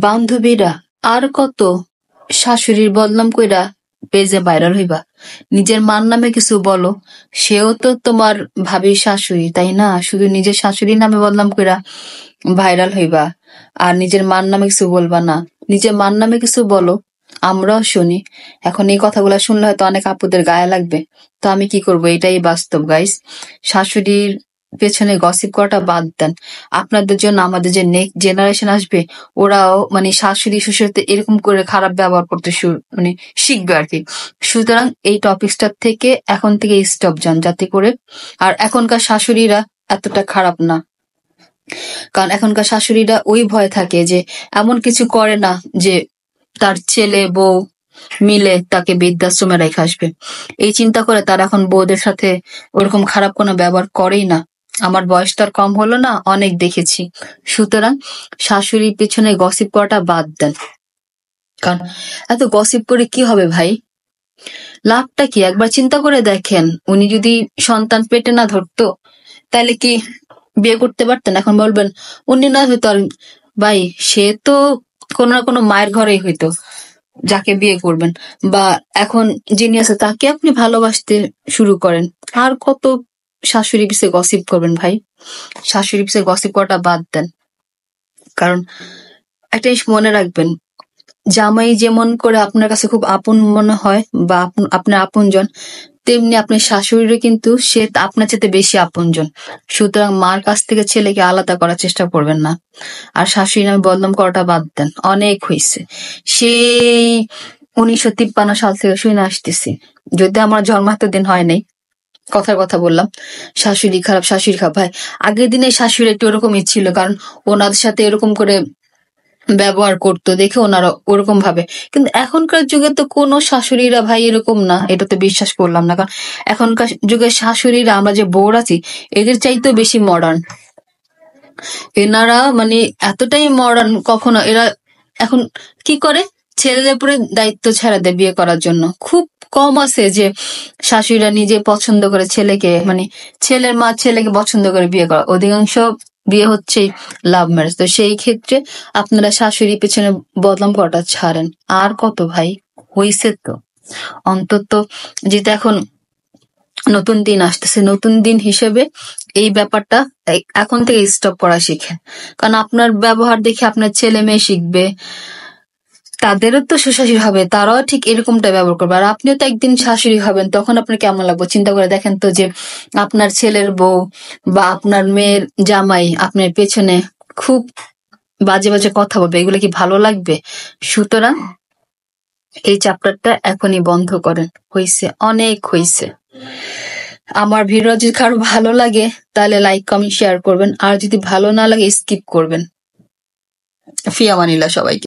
বান্ধবীরা আর কত শাশুড়ির বদনাম কইরা পেজে ভাইরাল হইবা? নিজের মার নামে কিছু বলো। সেও তো তোমার ভাবির শাশুড়ি, তাই না? শুধু নিজের শাশুড়ির নামে বদনাম কইরা ভাইরাল হইবা আর নিজের মার নামে কিছু বলবা না। নিজের মার নামে কিছু বলো, আমরাও শুনি। এখন এই কথাগুলো শুনলে হয়তো অনেক আপুদের গায়ে লাগবে, তো আমি কি করবো, এটাই বাস্তব গাইস। শাশুড়ির পেছনে গসিপ করাটা বাদ দেন। আপনাদের জন্য আমাদের যে নেক্সট জেনারেশন আসবে, ওরাও মানে শাশুড়ি শ্বশুরতে এরকম করে খারাপ ব্যবহার করতে মানে শিখবে আর কি। সুতরাং এই টপিকসটার থেকে এখন থেকে স্টপ যান, যাতে করে আর এখনকার শাশুড়িরা এতটা খারাপ না। কারণ এখনকার শাশুড়িরা ওই ভয় থাকে যে এমন কিছু করে না যে তার ছেলে বউ মিলে তাকে বৃদ্ধাশ্রমে রেখে আসবে। এই চিন্তা করে তারা এখন বউদের সাথে ওরকম খারাপ কোনো ব্যবহার করেই না। আমার বয়স তো আর কম হলো না, অনেক দেখেছি। সুতরাং শাশুড়ির পেছনে গসিপ করাটা বাদ দেন। কারণ এত গসিপ করে কি হবে ভাই? লাভটা কি? একবার চিন্তা করে দেখেন, উনি যদি সন্তান পেটে না ধরতো তাহলে কি বিয়ে করতে পারতেন? এখন বলবেন উনি না হয়তো, ভাই সে তো কোনো না কোনো মায়ের ঘরেই হইতো যাকে বিয়ে করবেন, বা এখন যিনি আছে তাকে আপনি ভালোবাসতে শুরু করেন। আর কত শাশুড়ি পিছে গসিপ করবেন ভাই? শাশুড়ি পিছে গসিপ করাটা বাদ দেন। কারণ একটা জিনিস মনে রাখবেন, জামাই যেমন করে আপনার কাছে খুব আপন মনে হয় বা আপনার আপনজন, তেমনি আপনার শাশুড়িরও কিন্তু সে আপনার চেয়ে বেশি আপনজন। সুতরাং মার কাছ থেকে ছেলেকে আলাদা করার চেষ্টা করবেন না। আর শাশুড়ি নামে বদনাম করাটা বাদ দেন, অনেক হয়েছে। সেই 1953 সাল থেকে শুনে আসতেছি, যদি আমার জন্মাতে দিন হয় নাই, কথার কথা বললাম। শাশুড়ি খারাপ, শাশুড়ি খারাপ। ভাই আগের দিনে শাশুড়ি একটু ওরকমই ছিল, কারণ ওনাদের সাথে এরকম করে ব্যবহার করতো দেখে ওনারা ওরকম ভাবে। কিন্তু এখনকার যুগে তো কোনো শাশুড়িরা ভাই এরকম না, এটা তো বিশ্বাস করলাম না। কারণ এখনকার যুগের শাশুড়িরা, আমরা যে বউর আছি, এদের চাইতেও বেশি মডার্ন। এনারা মানে এতটাই মডার্ন, কখনো এরা এখন কি করে, ছেলেদের উপরে দায়িত্ব ছেড়ে দেয় বিয়ে করার জন্য। খুব কম আছে যে শাশুড়িরা নিজে পছন্দ করে ছেলেকে, মানে ছেলের মা ছেলেকে পছন্দ করে বিয়ে করা। অধিকাংশ বিয়ে হচ্ছে লাভ ম্যারেজ। তো সেই ক্ষেত্রে আপনারা শাশুড়ি পেছনে বদনাম করাটা ছাড়েন। আর কত ভাই, হইছে তো। অন্তত যেটা এখন নতুন দিন আসতেছে, নতুন দিন হিসেবে এই ব্যাপারটা এখন থেকে স্টপ করা শিখেন। কারণ আপনার ব্যবহার দেখে আপনার ছেলে মেয়ে শিখবে, তাদেরও তো শ্বশুর হবে, তারাও ঠিক এরকমটা ব্যবহার করবে। আর আপনিও তো একদিন শাশুড়ি হবেন, তখন আপনার কেমন লাগবে চিন্তা করে দেখেন তো, যে আপনার ছেলের বউ বা আপনার মেয়ের জামাই আপনার পেছনে খুব বাজে বাজে কথা বলবে, এগুলো কি ভালো লাগবে? সুতরাং এই চ্যাপ্টারটা এখনই বন্ধ করেন। হইছে, অনেক হইছে। আমার ভিডিও যদি কারো ভালো লাগে তাহলে লাইক কমেন্ট শেয়ার করবেন, আর যদি ভালো না লাগে স্কিপ করবেন। ফি আমানিল্লাহ সবাইকে।